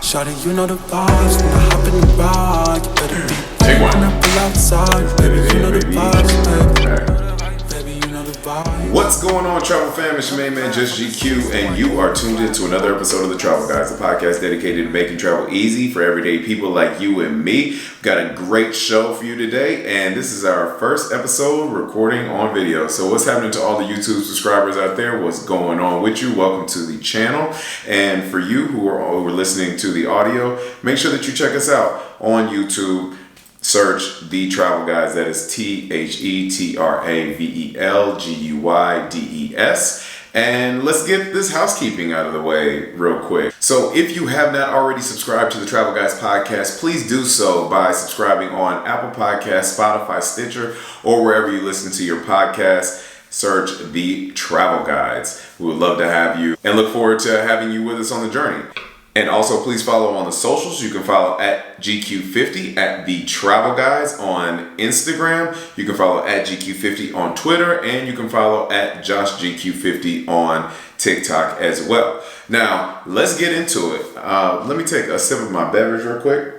Shawty, you know the vibes, when I hop in the ride, you better be Take one. when I pull outside, baby, you know the vibes, baby, you know the vibes. What's going on, Travel Fam? It's your main man, Just GQ, and you are tuned in to another episode of The Travel Guys, the podcast dedicated to making travel easy for everyday people like you and me. We've got a great show for you today, and this is our first episode recording on video. So what's happening to all the YouTube subscribers out there? What's going on with you? Welcome to the channel. And for you who are listening to the audio, make sure that you check us out on YouTube. Search The Travel Guys. That is TheTravelGuydes. And let's get this housekeeping out of the way real quick. So if you have not already subscribed to the Travel Guys podcast, please do so by subscribing on Apple Podcasts, Spotify, Stitcher, or wherever you listen to your podcasts. Search The Travel Guides. We would love to have you and look forward to having you with us on the journey. And also, please follow on the socials. You can follow at GQ50 at The Travel Guys on Instagram. You can follow at GQ50 on Twitter. And you can follow at JoshGQ50 on TikTok as well. Now, let's get into it. Let me take a sip of my beverage real quick.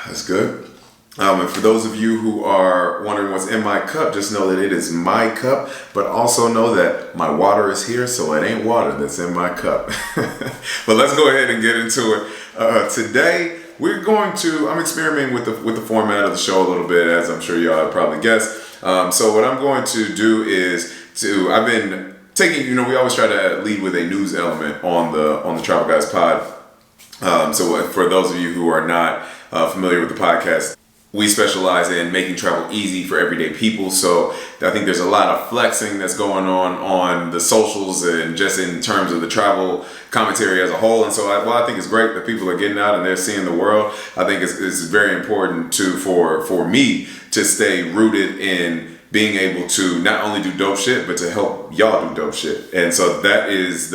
That's good. And for those of you who are wondering what's in my cup, just know that it is my cup, but also know that my water is here, so it ain't water that's in my cup. But let's go ahead and get into it. Today, I'm experimenting with the format of the show a little bit, as I'm sure y'all have probably guessed. So what I'm going to do is I've been taking, we always try to lead with a news element on the Travel Guys pod. So for those of you who are not familiar with the podcast, we specialize in making travel easy for everyday people. So I think there's a lot of flexing that's going on the socials and just in terms of the travel commentary as a whole. And so I think it's great that people are getting out and they're seeing the world. I think it's very important for me to stay rooted in being able to not only do dope shit, but to help y'all do dope shit. And so that is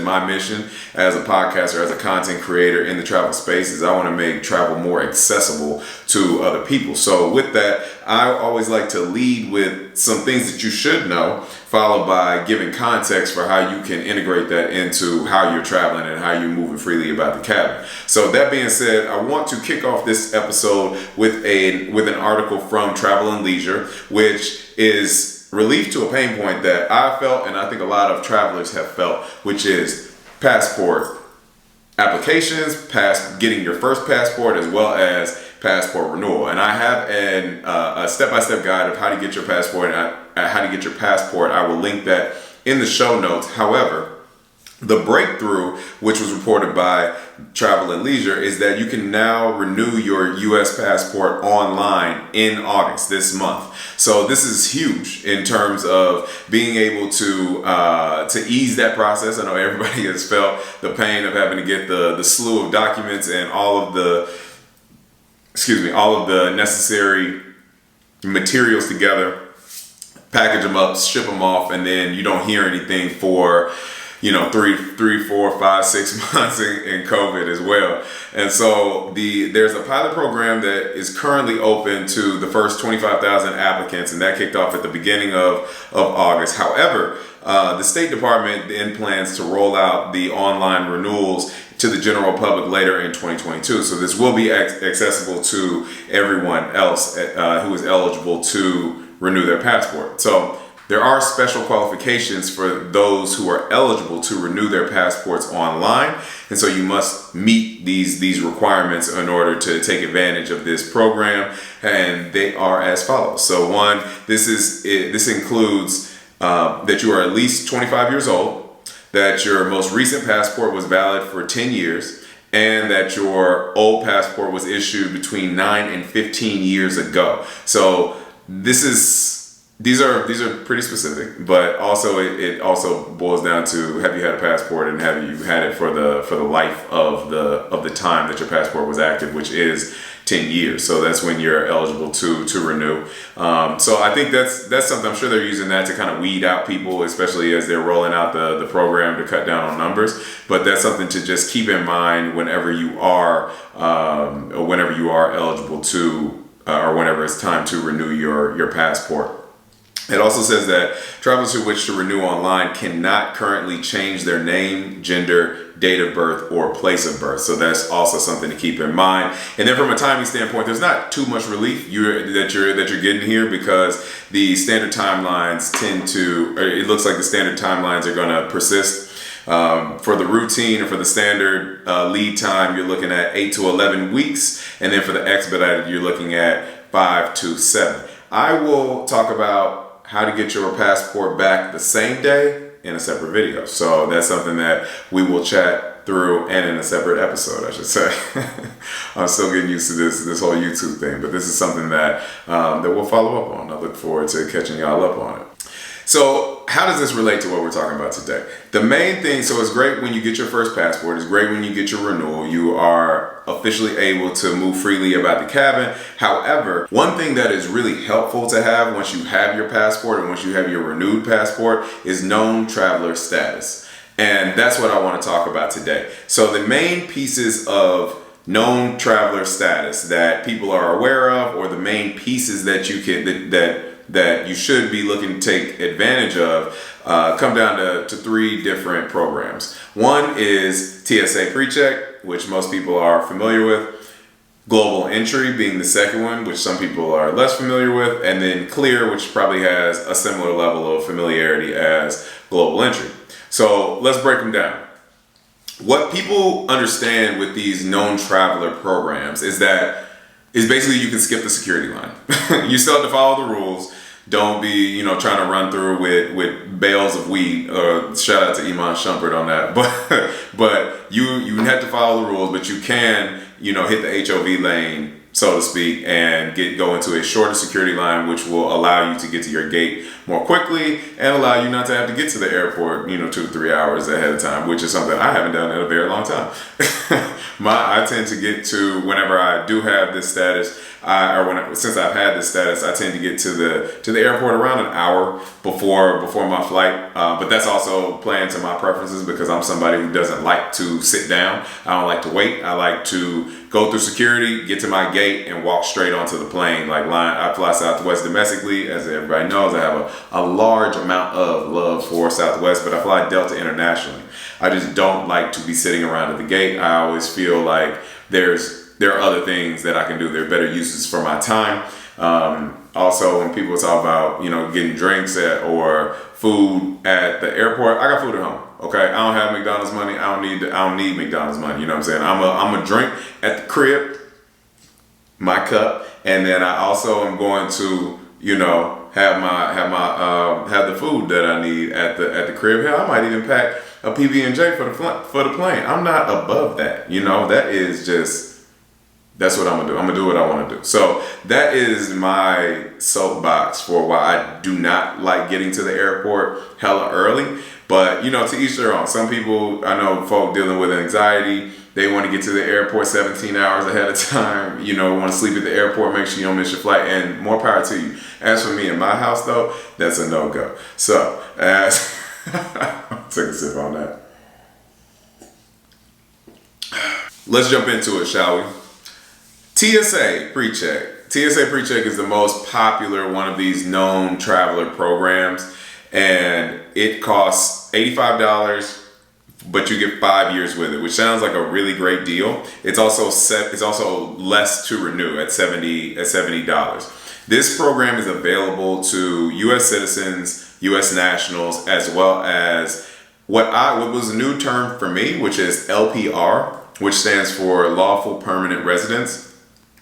my mission as a podcaster, as a content creator in the travel space, is I want to make travel more accessible to other people. So with that, I always like to lead with some things that you should know, followed by giving context for how you can integrate that into how you're traveling and how you're moving freely about the cabin. So that being said, I want to kick off this episode with an article from Travel and Leisure, which is relief to a pain point that I felt, and I think a lot of travelers have felt, which is passport applications, getting your first passport, as well as passport renewal. And I have a step-by-step guide of how to get your passport and how to get your passport. I will link that in the show notes. However, the breakthrough, which was reported by Travel and Leisure, is that you can now renew your U.S. passport online in August this month. So this is huge in terms of being able to ease that process. I know everybody has felt the pain of having to get the slew of documents and all of the necessary materials together, package them up, ship them off, and then you don't hear anything for 3, 4, 5, 6 months in COVID as well. And so there's a pilot program that is currently open to the first 25,000 applicants, and that kicked off at the beginning of August. However, the State Department then plans to roll out the online renewals to the general public later in 2022. So this will be accessible to everyone else who is eligible to renew their passport. So there are special qualifications for those who are eligible to renew their passports online. And so you must meet these requirements in order to take advantage of this program. And they are as follows. So one, this includes that you are at least 25 years old, that your most recent passport was valid for 10 years, and that your old passport was issued between 9 and 15 years ago. So these are pretty specific, but also it also boils down to, have you had a passport and have you had it for the life of the time that your passport was active, which is 10 years. So that's when you're eligible to renew. So I think that's something. I'm sure they're using that to kind of weed out people, especially as they're rolling out the program to cut down on numbers. But that's something to just keep in mind whenever you are eligible to, or whenever it's time to renew your passport. It also says that travelers who wish to renew online cannot currently change their name, gender, date of birth, or place of birth. So that's also something to keep in mind. And then from a timing standpoint, there's not too much relief that you're getting here, because the standard timelines it looks like the standard timelines are going to persist. For the routine or for the standard lead time, you're looking at 8 to 11 weeks. And then for the expedited, you're looking at 5 to 7. I will talk about how to get your passport back the same day in a separate video. So that's something that we will chat through, and in a separate episode, I should say. I'm still getting used to this whole YouTube thing, but this is something that we'll follow up on. I look forward to catching y'all up on it. So how does this relate to what we're talking about today? The main thing, so it's great when you get your first passport. It's great when you get your renewal. You are officially able to move freely about the cabin. However, one thing that is really helpful to have once you have your passport and once you have your renewed passport is known traveler status. And that's what I want to talk about today. So the main pieces of known traveler status that people are aware of, or the main pieces that you can, that you should be looking to take advantage of, come down to 3 different programs. One is TSA Pre-Check, which most people are familiar with. Global Entry being the second one, which some people are less familiar with. And then Clear, which probably has a similar level of familiarity as Global Entry. So let's break them down. What people understand with these known traveler programs is basically you can skip the security line. You still have to follow the rules. Don't be, trying to run through with bales of weed. Shout out to Iman Shumpert on that. But you have to follow the rules, but you can, hit the HOV lane, so to speak, and go into a shorter security line, which will allow you to get to your gate more quickly and allow you not to have to get to the airport, 2 to 3 hours ahead of time, which is something I haven't done in a very long time. I tend to get to, whenever I do have this status, since I've had this status, I tend to get to the airport around an hour before my flight. But that's also playing to my preferences, because I'm somebody who doesn't like to sit down. I don't like to wait. I like to go through security, get to my gate, and walk straight onto the plane. I fly Southwest domestically, as everybody knows. I have a large amount of love for Southwest, but I fly Delta internationally. I just don't like to be sitting around at the gate. I always feel like there are other things that I can do. There are better uses for my time. Also, when people talk about, getting drinks or food at the airport, I got food at home. Okay, I don't have McDonald's money. I don't need McDonald's money. You know what I'm saying? I'm a drink at the crib, my cup, and then I also am going to, have the food that I need at the crib. Hell, I might even pack a PB&J for the plane. I'm not above that. That is just. That's what I'm gonna do. I'm gonna do what I want to do. So that is my soapbox for why I do not like getting to the airport hella early. But to each their own. Some people, I know folk dealing with anxiety, they want to get to the airport 17 hours ahead of time, want to sleep at the airport, make sure you don't miss your flight, and more power to you. As for me in my house though, that's a no-go. So take a sip on that. Let's jump into it, shall we? TSA Pre-Check. TSA Pre-Check is the most popular one of these known traveler programs, and it costs $85, but you get 5 years with it, which sounds like a really great deal. It's also less to renew at $70. This program is available to U.S. citizens, U.S. nationals, as well as what was a new term for me, which is LPR, which stands for Lawful Permanent Residents.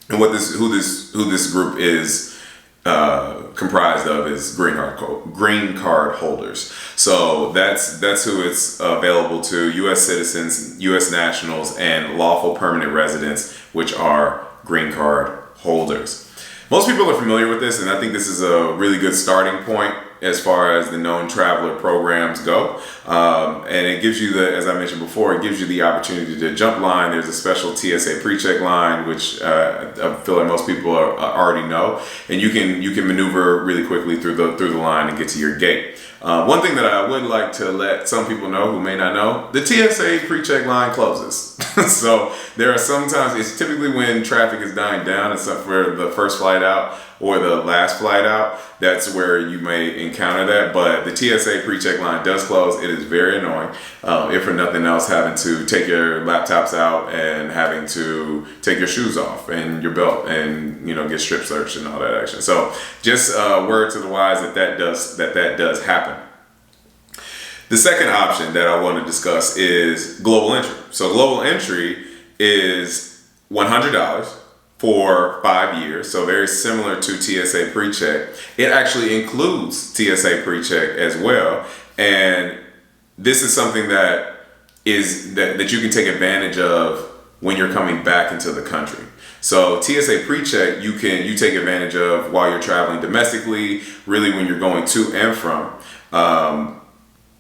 And who this group is comprised of is green card holders. So that's who it's available to: U.S. citizens, U.S. nationals, and lawful permanent residents, which are green card holders. Most people are familiar with this, and I think this is a really good starting point as far as the known traveler programs go. And it gives you as I mentioned before, it gives you the opportunity to jump line. There's a special TSA Pre-Check line, which I feel like most people already know, and you can maneuver really quickly through the line and get to your gate. One thing that I would like to let some people know who may not know, the TSA Pre-Check line closes. So there are sometimes, it's typically when traffic is dying down, except for the first flight out or the last flight out, that's where you may encounter that. But the TSA Pre-Check line does close. It is very annoying. If for nothing else, having to take your laptops out and having to take your shoes off and your belt and, you know, get strip searched and all that action. So just word to the wise that does happen. The second option that I want to discuss is global entry. So global entry is $100 for 5 years. So very similar to TSA Pre-Check. It actually includes TSA Pre-Check as well. And this is something that you can take advantage of when you're coming back into the country. So TSA Pre-Check, you take advantage of while you're traveling domestically, really when you're going to and from,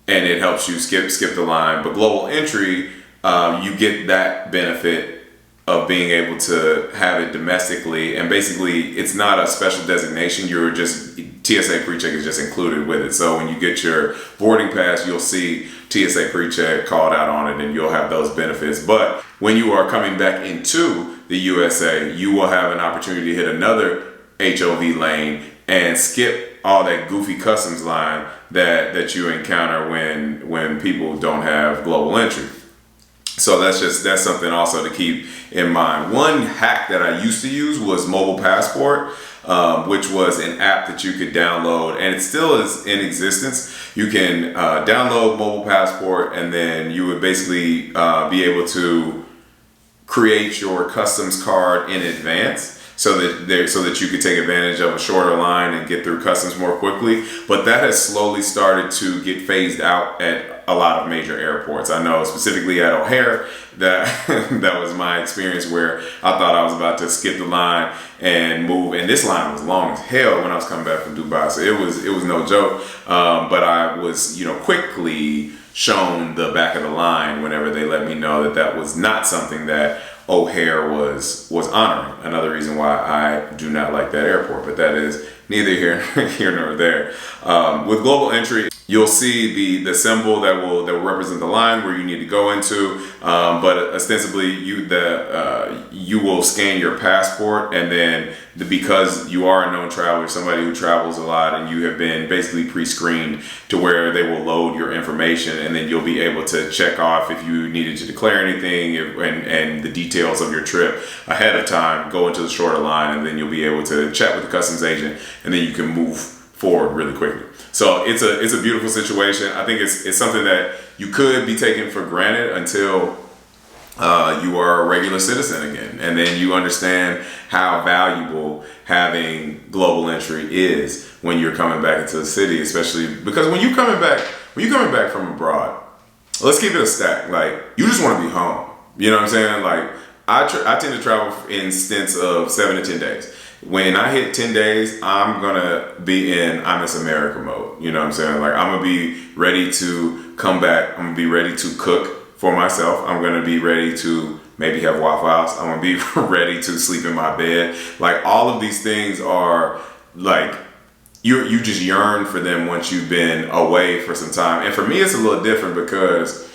and it helps you skip the line. But global entry, you get that benefit of being able to have it domestically, and basically it's not a special designation. TSA Pre-Check is just included with it. So when you get your boarding pass, you'll see TSA Pre-Check called out on it, and you'll have those benefits. But when you are coming back into the USA, you will have an opportunity to hit another HOV lane and skip all that goofy customs line that you encounter when people don't have global entry. So that's something also to keep in mind. One hack that I used to use was Mobile Passport, which was an app that you could download, and it still is in existence. You can download Mobile Passport, and then you would basically be able to create your customs card in advance, so that you could take advantage of a shorter line and get through customs more quickly. But that has slowly started to get phased out at a lot of major airports. I know specifically at O'Hare that that was my experience, where I thought I was about to skip the line and move, and this line was long as hell when I was coming back from Dubai, so it was no joke. But I was, quickly shown the back of the line whenever they let me know that was not something that O'Hare was honoring. Another reason why I do not like that airport, but that is neither here nor there. With global entry, you'll see the symbol that will represent the line where you need to go into, but ostensibly you will scan your passport, and then because you are a known traveler, somebody who travels a lot, and you have been basically pre-screened to where they will load your information, and then you'll be able to check off if you needed to declare anything and the details of your trip ahead of time, go into the shorter line, and then you'll be able to chat with the customs agent, and then you can move forward really quickly. So it's a beautiful situation. I think it's something that you could be taken for granted until you are a regular citizen again, and then you understand how valuable having global entry is when you're coming back into the city, especially because when you're coming back from abroad, let's keep it a stack. Like, you just want to be home. You know what I'm saying? Like, I tend to travel in stints of 7 to 10 days. When I hit 10 days, I'm gonna be in I Miss America mode. You know what I'm saying? Like, I'm gonna be ready to come back. I'm gonna be ready to cook for myself. I'm gonna be ready to maybe have Waffle House. I'm gonna be ready to sleep in my bed. Like, all of these things are like, you just yearn for them once you've been away for some time. And for me, it's a little different because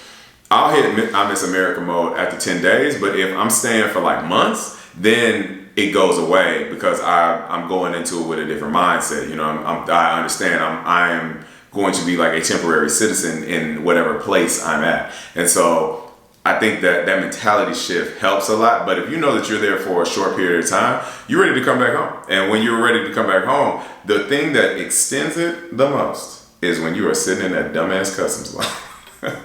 I'll hit I Miss America mode after 10 days, but if I'm staying for like months, then it goes away because I'm going into it with a different mindset. You know, I understand I am going to be like a temporary citizen in whatever place I'm at. And so I think that mentality shift helps a lot. But if you know that you're there for a short period of time, you're ready to come back home. And when you're ready to come back home, the thing that extends it the most is when you are sitting in that dumbass customs line.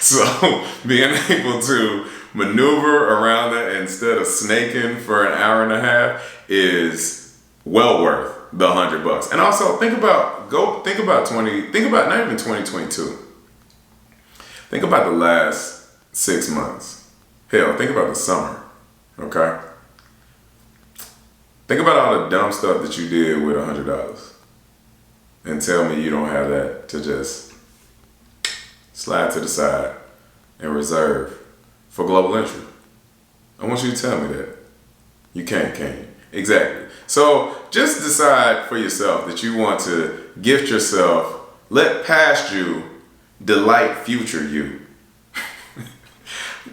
So being able to maneuver around that instead of snaking for an hour and a half is well worth the $100. And also think about not even 2022. Think about the last 6 months. Hell, think about the summer. Okay? Think about all the dumb stuff that you did with $100. And tell me you don't have that to just slide to the side and reserve for global entry. I want you to tell me that. You can't you? Exactly. So just decide for yourself that you want to gift yourself let past you delight future you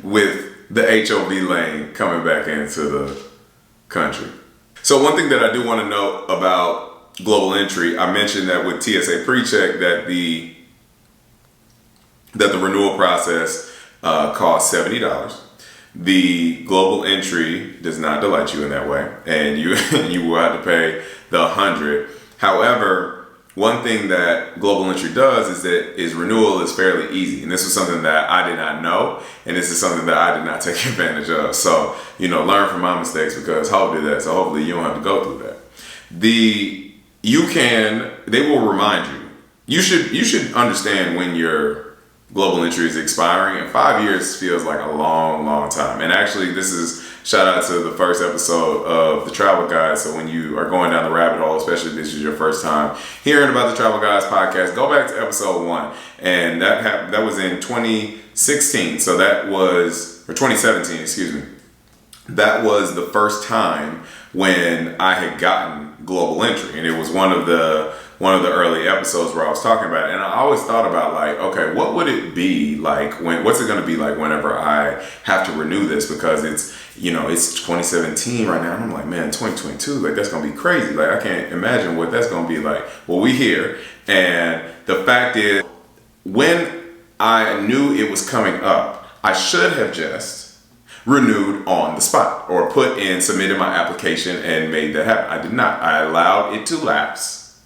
with the HOV lane coming back into the country. So one thing that I do want to note about global entry, I mentioned that with TSA Pre-Check that the renewal process costs $70. The global entry does not delight you in that way, and you will have to pay the $100. However, one thing that global entry does is renewal is fairly easy, and this was something that I did not know, and this is something that I did not take advantage of. So learn from my mistakes, because Hope did that, so hopefully you don't have to go through that. They will remind you. You should understand when your global entry is expiring, and 5 years feels like a long, long time. And actually, this is shout out to the first episode of the Travel Guide. So when you are going down the rabbit hole, especially if this is your first time hearing about the Travel Guides podcast, go back to episode 1, and that was in 2016. So that was, or 2017, excuse me. That was the first time when I had gotten global entry, and it was one of the early episodes where I was talking about it. And I always thought about, like, okay, what would it be like what's it going to be like whenever I have to renew this? Because it's 2017 right now, and I'm like, man, 2022, like, that's going to be crazy. Like, I can't imagine what that's going to be like. Well, we here, and the fact is, when I knew it was coming up, I should have just renewed on the spot, or submitted my application and made that happen. I did not. I allowed it to lapse,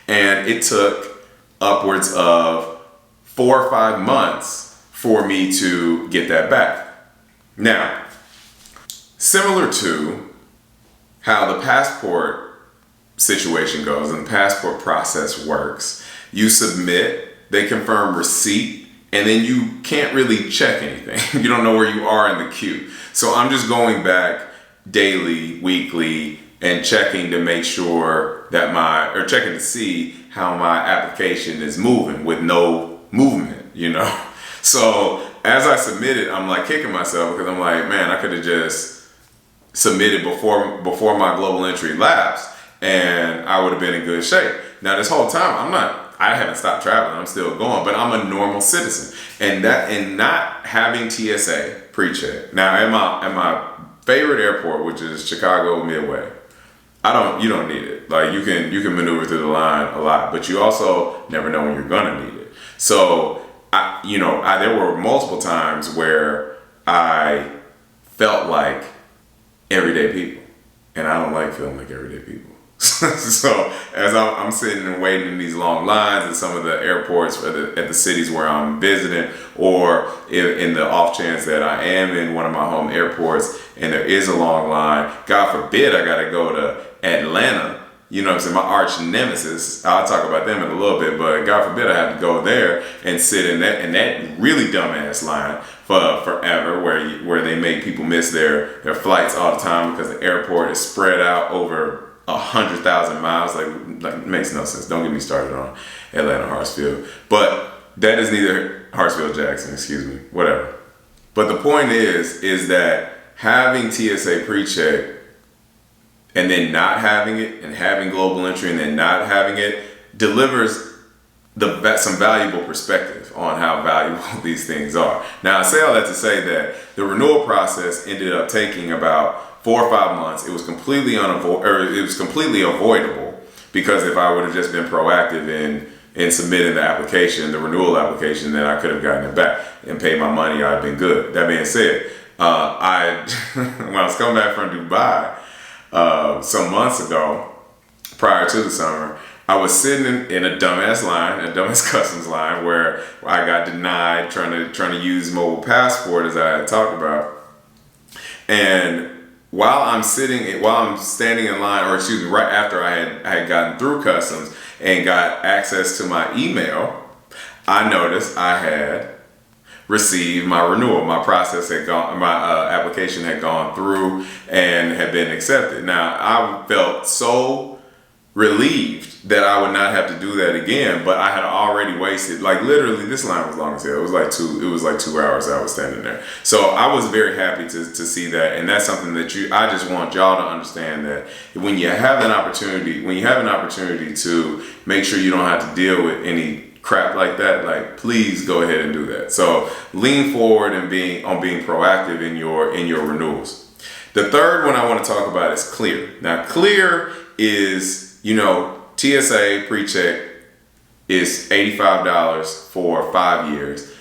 and it took upwards of 4 or 5 months for me to get that back. Now, similar to how the passport situation goes and the passport process works, you submit, they confirm receipt, and then you can't really check anything. You don't know where you are in the queue. So I'm just going back daily, weekly, and checking to make sure that checking to see how my application is moving with no movement, So as I submitted, I'm like kicking myself, because I'm like, man, I could have just submitted before my global entry lapsed, and I would have been in good shape. Now this whole time, I haven't stopped traveling. I'm still going, but I'm a normal citizen, and not having TSA Pre-Check. Now, at my favorite airport, which is Chicago Midway, you don't need it. Like, you can maneuver through the line a lot, but you also never know when you're gonna need it. So, there were multiple times where I felt like everyday people, and I don't like feeling like everyday people. So as I'm sitting and waiting in these long lines at some of the airports at the cities where I'm visiting, or in the off chance that I am in one of my home airports and there is a long line, God forbid I gotta go to Atlanta, my arch nemesis. I'll talk about them in a little bit, but God forbid I have to go there and sit in that really dumbass line for forever, where they make people miss their flights all the time because the airport is spread out over 100,000 miles. Like it makes no sense. Don't get me started on Atlanta Hartsfield, but that is neither Hartsfield Jackson, excuse me, whatever. But the point is that having TSA Pre-Check and then not having it, and having global entry and then not having it, delivers some valuable perspective on how valuable these things are. Now, I say all that to say that the renewal process ended up taking about 4 or 5 months. It was completely avoidable, because if I would have just been proactive in submitting the renewal application, then I could have gotten it back and paid my money. I'd been good. That being said, when I was coming back from Dubai some months ago, prior to the summer, I was sitting in a dumbass customs line, where I got denied trying to use mobile passport, as I had talked about. And while I'm standing in line, or excuse me, right after I had gotten through customs and got access to my email, I noticed I had received my renewal. My application had gone through and had been accepted. Now, I felt so relieved that I would not have to do that again, but I had already wasted, like, literally, this line was long as hell. It was like 2 hours I was standing there. So I was very happy to see that, and that's something that I just want y'all to understand, that when you have an opportunity to make sure you don't have to deal with any crap like that, like please go ahead and do that. So lean forward and being proactive in your renewals. The third one I want to talk about is Clear. Now, Clear is, TSA Pre-Check is $85 for 5 years.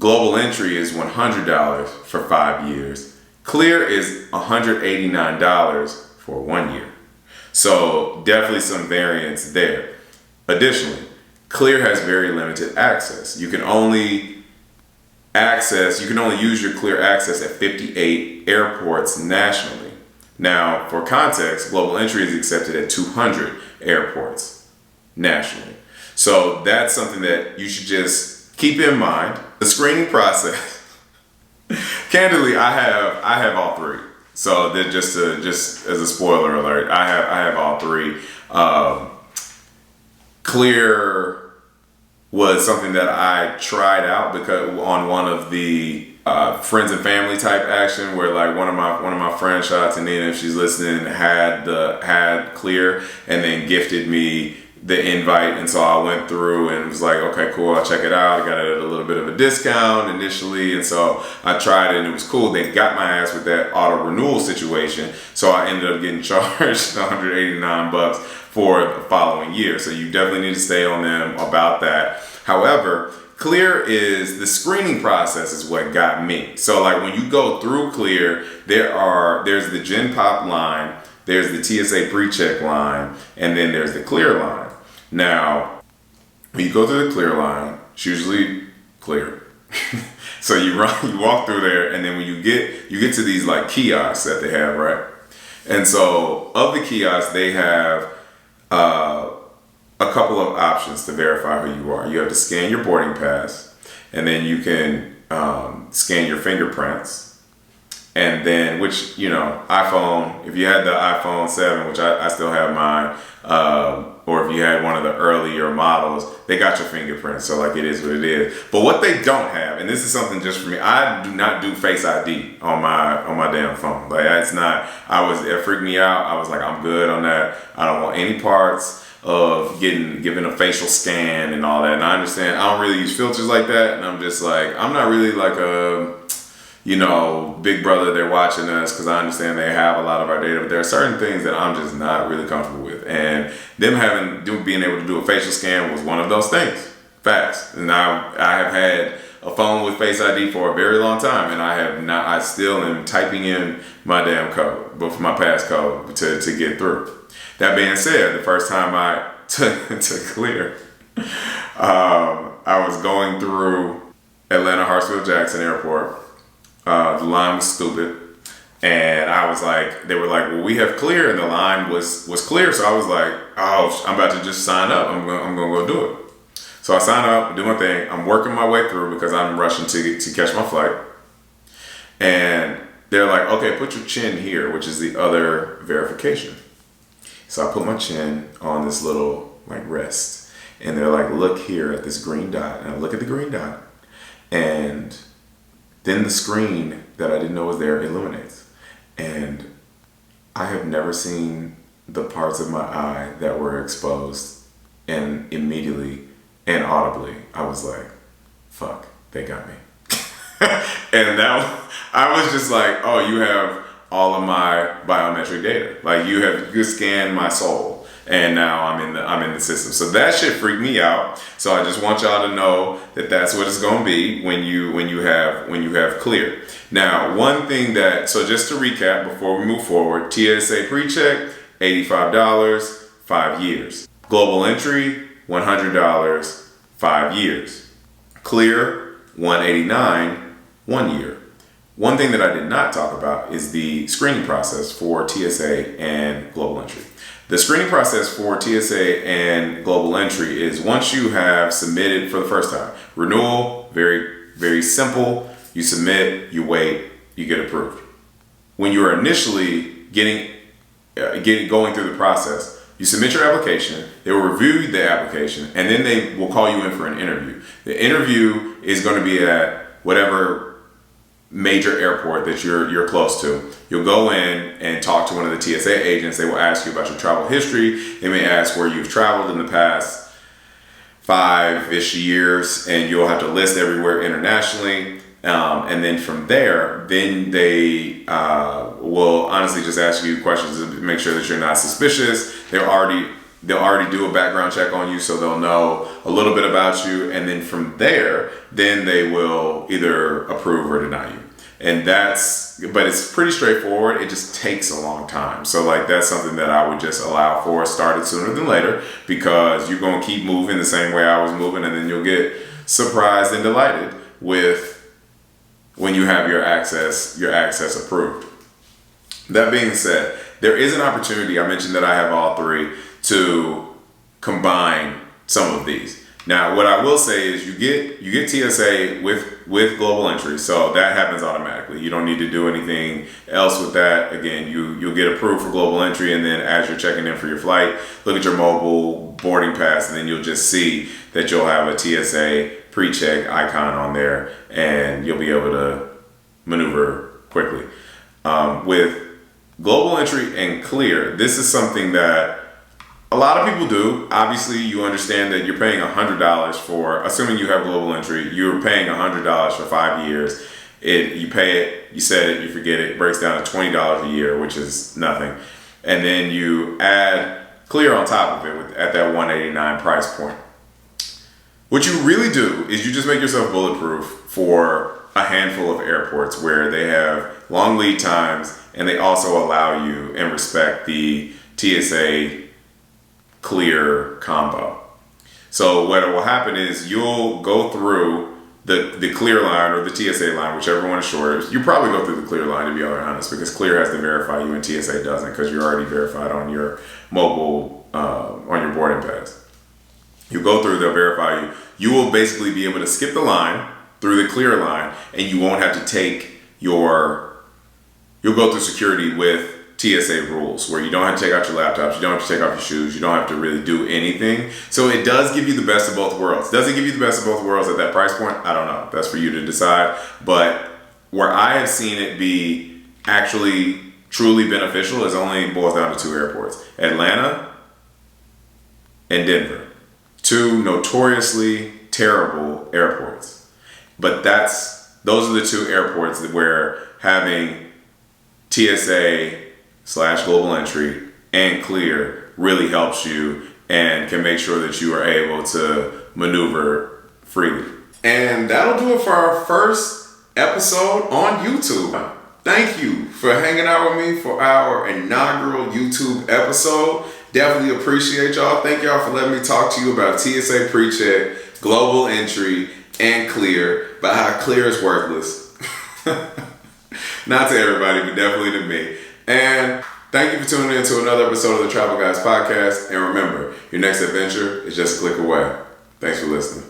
Global Entry is $100 for 5 years. Clear is $189 for 1 year. So definitely some variance there. Additionally, Clear has very limited access. You can only use your Clear access at 58 airports nationally. Now, for context, Global Entry is accepted at 200 airports nationally. So that's something that you should just keep in mind. The screening process. Candidly, I have all three. So that just as a spoiler alert, I have all three. Clear was something that I tried out because on one of the friends and family type action where like one of my friends, shout out to Nina if she's listening, had Clear and then gifted me the invite, and so I went through and was like, okay, cool, I'll check it out. I got it at a little bit of a discount initially, and so I tried it and it was cool. They got my ass with that auto renewal situation, so I ended up getting charged $189 for the following year. So you definitely need to stay on them about that. However, Clear is the screening process is what got me. So like when you go through Clear, there's the Gen Pop line, there's the TSA Pre-Check line, and then there's the Clear line. Now, when you go through the Clear line, it's usually clear. So you walk through there, and then when you get to these like kiosks that they have, right? And so of the kiosks, they have a couple of options to verify who you are. You have to scan your boarding pass, and then you can scan your fingerprints. And then, which, iPhone, if you had the iPhone 7, which I still have mine, or if you had one of the earlier models, they got your fingerprints. So like it is what it is. But what they don't have, and this is something just for me, I do not do Face ID on my damn phone. Like it freaked me out. I was like, I'm good on that. I don't want any parts of given a facial scan and all that. And I understand I don't really use filters like that. And I'm just like, I'm not really like a, big brother, they're watching us, because I understand they have a lot of our data, but there are certain things that I'm just not really comfortable with. And them being able to do a facial scan was one of those things. Facts. And I have had a phone with Face ID for a very long time, and I still am typing in my damn code, but for my passcode to get through. That being said, the first time I took Clear, I was going through Atlanta Hartsfield-Jackson Airport. The line was stupid, and I was like, they were like, well, we have Clear, and the line was clear. So I was like, oh, I'm about to just sign up. I'm gonna go do it. So I sign up, do my thing. I'm working my way through because I'm rushing to catch my flight. And they're like, okay, put your chin here, which is the other verification. So I put my chin on this little like rest, and they're like, look here at this green dot, and I look at the green dot, and then the screen that I didn't know was there illuminates. And I have never seen the parts of my eye that were exposed, and immediately and audibly I was like, fuck, they got me. And I was just like, oh, you have all of my biometric data. Like you scanned my soul, and now I'm in the system. So that shit freaked me out. So I just want y'all to know that that's what it's gonna be when you have Clear. Now, one thing so just to recap before we move forward, TSA Pre-Check, $85, 5 years. Global Entry, $100, 5 years. Clear, $189, 1 year. One thing that I did not talk about is the screening process for TSA and Global Entry. The screening process for TSA and Global Entry is once you have submitted for the first time. Renewal, very, very simple. You submit, you wait, you get approved. When you are initially going through the process, you submit your application, they will review the application, and then they will call you in for an interview. The interview is going to be at whatever major airport that you're close to. You'll go in and talk to one of the TSA agents. They will ask you about your travel history. They may ask where you've traveled in the past 5-ish years, and you'll have to list everywhere internationally. And then from there, then they will honestly just ask you questions to make sure that you're not suspicious. They'll already do a background check on you, so they'll know a little bit about you. And then from there, then they will either approve or deny you. And but it's pretty straightforward. It just takes a long time. So like, that's something that I would just allow for started sooner than later, because you're going to keep moving the same way I was moving, and then you'll get surprised and delighted when you have your access approved. That being said, there is an opportunity. I mentioned that I have all three, to combine some of these. Now, what I will say is you get TSA with global entry, so that happens automatically. You don't need to do anything else with that. Again, you'll get approved for global entry, and then as you're checking in for your flight, look at your mobile boarding pass, and then you'll just see that you'll have a TSA Pre-Check icon on there, and you'll be able to maneuver quickly. With global entry and clear, this is something that a lot of people do. Obviously, you understand that you're paying $100 for, assuming you have global entry, you're paying $100 for 5 years. You pay it, you set it, you forget it, breaks down to $20 a year, which is nothing. And then you add clear on top of it at that $189 price point. What you really do is you just make yourself bulletproof for a handful of airports where they have long lead times, and they also allow you and respect the TSA clear combo. So what will happen is you'll go through the clear line or the TSA line, whichever one is shorter. You probably go through the clear line, to be honest, because clear has to verify you and TSA doesn't, because you're already verified on your mobile, on your boarding pass. You go through, they'll verify you. You will basically be able to skip the line through the clear line, and you won't have to take you'll go through security with TSA rules, where you don't have to take out your laptops, you don't have to take off your shoes, you don't have to really do anything. So it does give you the best of both worlds. Does it give you the best of both worlds at that price point? I don't know. That's for you to decide. But where I have seen it be actually truly beneficial is only boils down to 2 airports: Atlanta and Denver. 2 notoriously terrible airports. But those are the 2 airports where having TSA/global entry and clear really helps you and can make sure that you are able to maneuver freely. And that'll do it for our first episode on YouTube. Thank you for hanging out with me for our inaugural YouTube episode. Definitely appreciate y'all. Thank y'all for letting me talk to you about TSA Pre-Check, global entry, and clear, but how clear is worthless. Not to everybody, but definitely to me. And thank you for tuning in to another episode of the Travel Guys Podcast. And remember, your next adventure is just a click away. Thanks for listening.